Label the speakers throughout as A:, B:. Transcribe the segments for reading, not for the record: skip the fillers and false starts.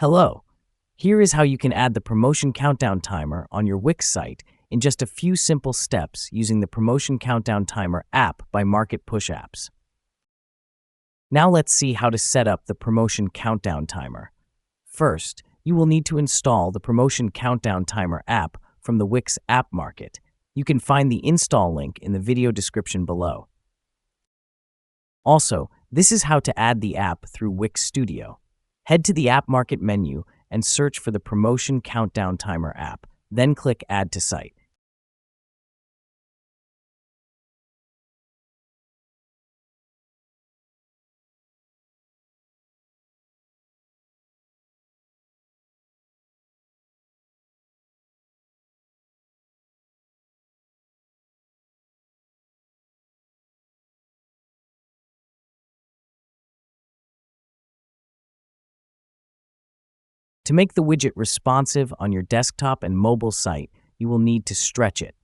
A: Hello. Here is how you can add the promotion countdown timer on your Wix site in just a few simple steps using the Promotion Countdown Timer app by Market Push Apps. Now let's see how to set up the Promotion Countdown Timer. First, you will need to install the Promotion Countdown Timer app from the Wix App Market. You can find the install link in the video description below. Also, this is how to add the app through Wix Studio. Head to the App Market menu and search for the Promotion Countdown Timer app, then click Add to Site. To make the widget responsive on your desktop and mobile site, you will need to stretch it.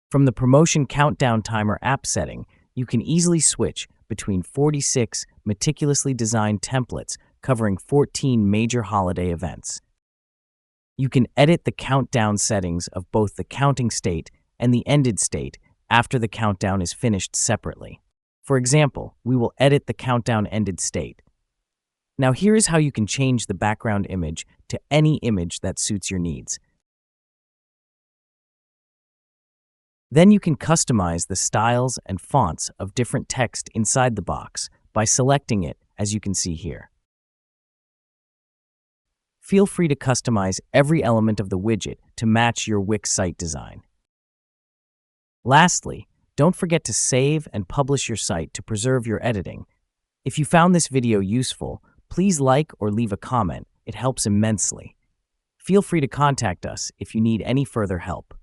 A: From the Promotion Countdown Timer app setting, you can easily switch between 46 meticulously designed templates covering 14 major holiday events. You can edit the countdown settings of both the counting state and the ended state after the countdown is finished separately. For example, we will edit the countdown ended state. Now here is how you can change the background image to any image that suits your needs. Then you can customize the styles and fonts of different text inside the box by selecting it, as you can see here. Feel free to customize every element of the widget to match your Wix site design. Lastly, don't forget to save and publish your site to preserve your editing. If you found this video useful, please like or leave a comment. It helps immensely. Feel free to contact us if you need any further help.